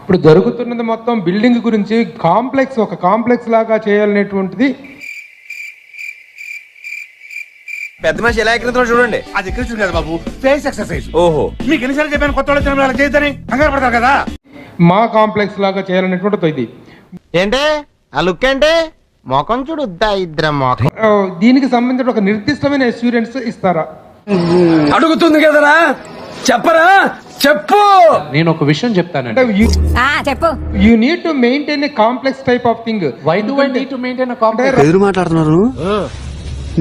ఇప్పుడు జరుగుతున్నది మొత్తం బిల్డింగ్ గురించి ఒక కాంప్లెక్స్ లాగా చేయాలనేటువంటిది. పెద్ద మనిషి ఎలా ఎక్కిన చూడండి. అది ఎక్కించు కదా బాబు, ఫేస్ ఎక్సర్సైజ్. ఓహో, మీకు ఎన్నిసార్లు చెప్పాను కొత్త వాళ్ళు అలా చేయొద్దని, కంగారు పడతారు కదా. మా కాంప్లెక్స్ లాగా చేయాలనేటువంటిది ఇది. ఏంటి ఆ లుక్ ఏంటి? మొఖం చూడు, ఇద్దరం మొఖం. దీనికి సంబంధించిన ఒక నిర్దిష్టమైన అష్యూరెన్స్ ఇస్తారా? అడుగుతుంది కదరా, చెప్పరా, చెప్పు. నేను ఒక విషయం చెప్తానండి. చెప్పు. You need to maintain a complex type of thing. Why do I need to maintain a complex? ఎదురు మాట్లాడుతున్నారు.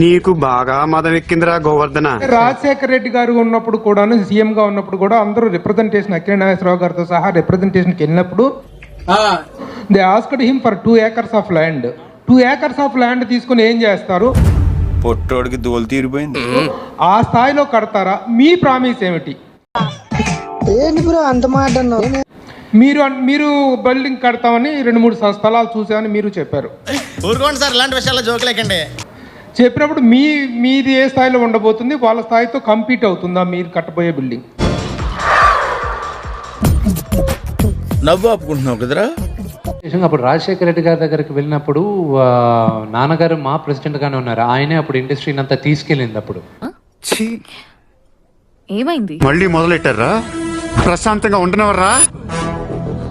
నీకు బాగా మదం ఎక్కిందిరా గోవర్ధన. రాజశేఖర రెడ్డి గారు ఉన్నప్పుడు కూడాను, సీఎం గా ఉన్నప్పుడు కూడా అందరూ రిప్రజెంటేషన్ అఖిల నాగేశ్వరరావు గారితో సహా రిప్రజెంటేషన్కి వెళ్ళినప్పుడు they asked him for 2 acres of land. 2 acres of land తీసుకుని ఏం చేస్తారు? పొట్టోడికి దోలు తీరిపోయింది. ఆ స్థాయిలో కడతారా? మీ ప్రామిస్ ఏమిటి? అంత మాట మీరు బిల్డింగ్ కడతామని 2-3 స్థలాలు చూసామని మీరు చెప్పారు. ఊరుకోండి సార్, ఇలాంటి విషయాల్లో జోకులేకండి. చెప్పినప్పుడు మీది ఏ స్థాయిలో ఉండబోతుంది? వాళ్ళ స్థాయితో కంపీట్ అవుతుందా మీరు కట్టబోయే బిల్డింగ్? నవ్వు ఆపుకుంటున్నావు కదరా. అప్పుడు రాజశేఖర రెడ్డి గారి దగ్గరికి వెళ్ళినప్పుడు నాన్నగారు మా ప్రెసిడెంట్ గానే ఉన్నారు. ఆయనే అప్పుడు ఇండస్ట్రీని అంతా తీసుకెళ్ళింది. అప్పుడు ఏమైంది? మళ్ళీ మొదలెట్టారా? ప్రశాంతంగా ఉండనవర్రా,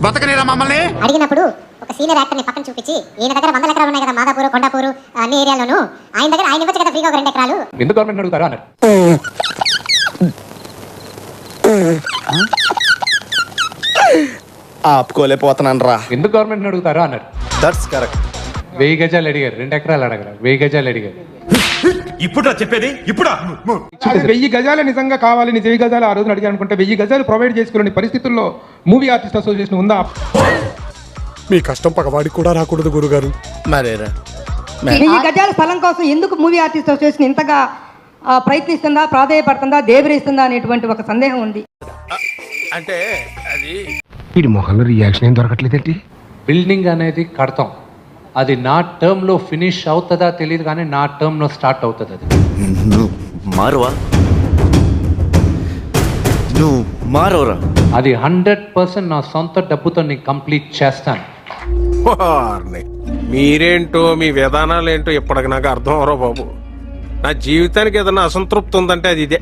బతకనేరా మమ్మల్ని అడిగినప్పుడు ఒక సీనియర్ యాక్టర్ ని పక్కన చూపించి, ఈయన దగ్గర 100 ఎకరాలు ఉన్నాయి కదా, మాదాపూర్, కొండాపూర్ అన్ని ఏరియాలోను, ఆయన దగ్గర ఆయన ఇవ్వచ్చు కదా ఫ్రీగా ఒక 2 ఎకరాలు. ఎందుకు గవర్నమెంట్ అడుగుతారా అన్నారు. ఆపుకోలేకపోతున్నాను రా. ఎందుకు గవర్నమెంట్ అడుగుతారా అన్నారు. That's correct. 1000 గజాలు అడిగారు, 2 ఎకరాలు అడగరు, 1000 గజాలు అడిగారు. ఇప్పుడు చెప్పేది ఇప్పుడు 1000 గజాలు నిజంగా కావాలి, 1000 గజాలు ఆ రోజున అడిగారు అనుకుంటే 1000 గజాలు ప్రొవైడ్ చేసుకోలేని పరిస్థితుల్లో మూవీ ఆర్టిస్ట్ అసోసియేషన్ ఉందా? మీ కష్టం పగవాడికి కూడా రాకూడదు గురుగారు. మరేరా 1000 గజాల స్థలం కోసం ఎందుకు మూవీ ఆర్టిస్ట్ అసోసియేషన్ ఇంతగా ప్రయత్నిస్తుందా, ప్రాధాయపడుతుందా, దేవరిస్తుందా అనేటువంటి ఒక సందేహం ఉంది. అంటే అది వీడి మొహంలో రియాక్షన్ ఏం దొరకట్లేదేంటి? బిల్డింగ్ అనేది కడతాం, అది నా టర్మ్లో ఫినిష్ అవుతుందా తెలియదు, కానీ నా టర్మ్లో స్టార్ట్ అవుతుంది. అది నువ్వు మారవరా. అది 100% నా సొంత డబ్బుతో నీకు కంప్లీట్ చేస్తాను. మీరేంటో మీ విధానాలు ఏంటో ఇప్పటికి నాకు అర్థం అవరో బాబు. నా జీవితానికి ఏదైనా అసంతృప్తి ఉందంటే అది ఇదే.